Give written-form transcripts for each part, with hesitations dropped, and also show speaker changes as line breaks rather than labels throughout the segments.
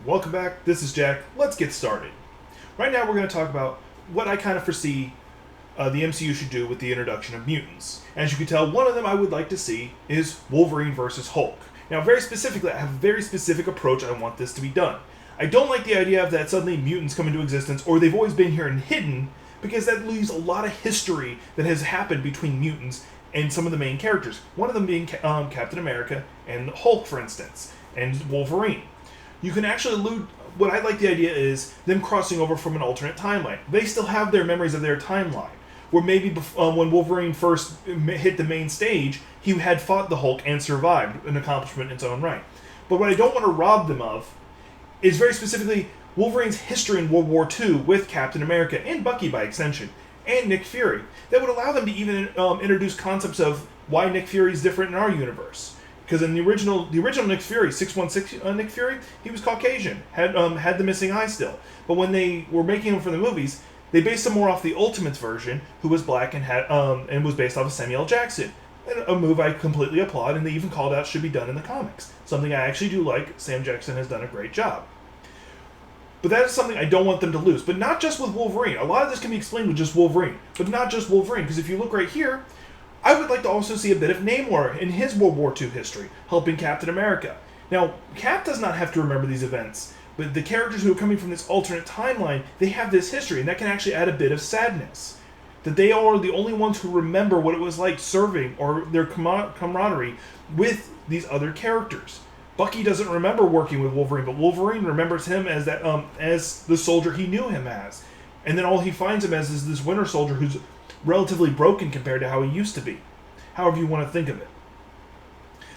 Welcome back. This is Jack. Let's get started. Right now, we're going to talk about what I kind of foresee the MCU should do with the introduction of mutants. As you can tell, one of them I would like to see is Wolverine versus Hulk. Now, very specifically, I have a very specific approach I want this to be done. I don't like the idea of that suddenly mutants come into existence, or they've always been here and hidden, because that leaves a lot of history that has happened between mutants and some of the main characters. One of them being Captain America and Hulk, for instance, and Wolverine. You can actually allude. What I like the idea is them crossing over from an alternate timeline. They still have their memories of their timeline, where maybe when Wolverine first hit the main stage, he had fought the Hulk and survived, an accomplishment in its own right. But what I don't want to rob them of is very specifically Wolverine's history in World War II with Captain America, and Bucky by extension, and Nick Fury. That would allow them to even introduce concepts of why Nick Fury is different in our universe. Because in the original Nick Fury, 616 Nick Fury, he was Caucasian, had the missing eye still. But when they were making him for the movies, they based him more off the Ultimates version, who was black and was based off of Samuel L. Jackson. And a move I completely applaud, and they even called out should be done in the comics. Something I actually do like. Sam Jackson has done a great job. But that is something I don't want them to lose. But not just with Wolverine. A lot of this can be explained with just Wolverine. But not just Wolverine, because if you look right here, I would like to also see a bit of Namor in his World War II history, helping Captain America. Now, Cap does not have to remember these events, but the characters who are coming from this alternate timeline, they have this history, and that can actually add a bit of sadness. That they are the only ones who remember what it was like serving, or their camaraderie, with these other characters. Bucky doesn't remember working with Wolverine, but Wolverine remembers him as as the soldier he knew him as. And then all he finds him as is this Winter Soldier who's relatively broken compared to how he used to be. However you want to think of it.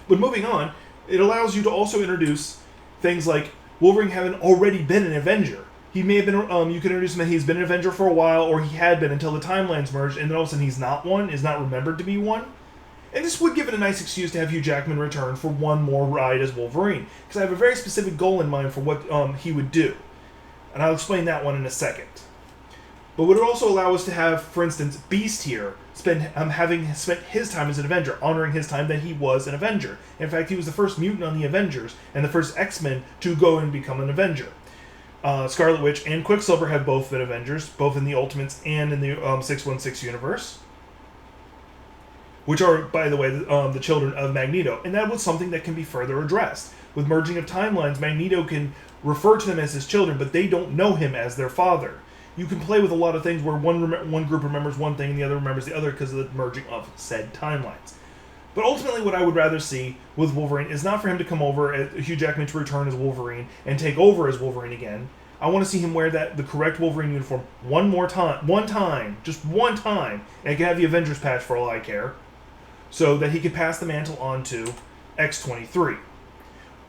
But moving on, it allows you to also introduce things like Wolverine having already been an Avenger. He may have been, you can introduce him that he's been an Avenger for a while, or he had been until the timelines merged, and then all of a sudden he's not one, is not remembered to be one. And this would give it a nice excuse to have Hugh Jackman return for one more ride as Wolverine, because I have a very specific goal in mind for what he would do. And I'll explain that one in a second. But would it also allow us to have, for instance, Beast here, having spent his time as an Avenger, honoring his time that he was an Avenger. In fact, he was the first mutant on the Avengers, and the first X-Men to go and become an Avenger. Scarlet Witch and Quicksilver have both been Avengers, both in the Ultimates and in the 616 universe. Which are, by the way, the children of Magneto. And that was something that can be further addressed. With merging of timelines, Magneto can refer to them as his children, but they don't know him as their father. You can play with a lot of things where one group remembers one thing and the other remembers the other because of the merging of said timelines. But ultimately what I would rather see with Wolverine is not for him to come over, Hugh Jackman to return as Wolverine and take over as Wolverine again. I want to see him wear the correct Wolverine uniform just one time, and he can have the Avengers patch for all I care, so that he could pass the mantle on to X-23.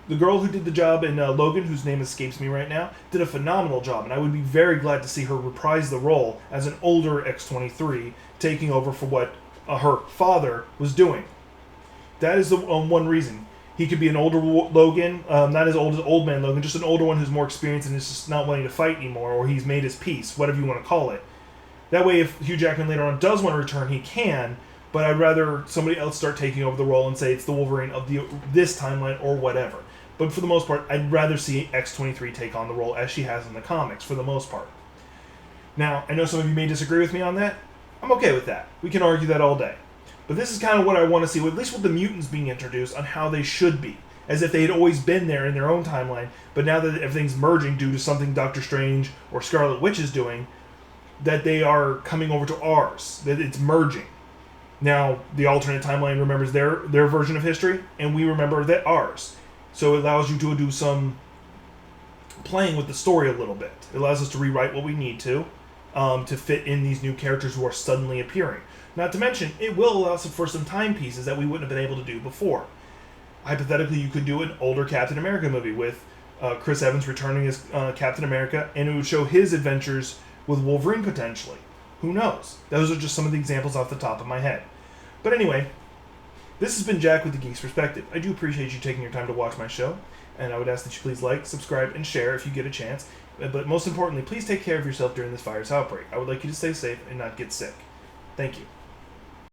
The girl who did the job in Logan, whose name escapes me right now, did a phenomenal job, and I would be very glad to see her reprise the role as an older X-23, taking over for what her father was doing. That is the one reason. He could be an older Logan, not as old as Old Man Logan, just an older one who's more experienced and is just not wanting to fight anymore, or he's made his peace, whatever you want to call it. That way, if Hugh Jackman later on does want to return, he can, but I'd rather somebody else start taking over the role and say it's the Wolverine of this timeline or whatever. But for the most part, I'd rather see X-23 take on the role as she has in the comics, for the most part. Now, I know some of you may disagree with me on that. I'm okay with that. We can argue that all day. But this is kind of what I want to see, at least with the mutants being introduced, on how they should be. As if they had always been there in their own timeline, but now that everything's merging due to something Doctor Strange or Scarlet Witch is doing, that they are coming over to ours, that it's merging. Now, the alternate timeline remembers their version of history, and we remember that ours. So it allows you to do some playing with the story a little bit. It allows us to rewrite what we need to fit in these new characters who are suddenly appearing. Not to mention, it will allow us for some timepieces that we wouldn't have been able to do before. Hypothetically, you could do an older Captain America movie with Chris Evans returning as Captain America, and it would show his adventures with Wolverine potentially. Who knows? Those are just some of the examples off the top of my head. But anyway, this has been Jack with the Geek's Perspective. I do appreciate you taking your time to watch my show, and I would ask that you please like, subscribe, and share if you get a chance. But most importantly, please take care of yourself during this virus outbreak. I would like you to stay safe and not get sick. Thank you.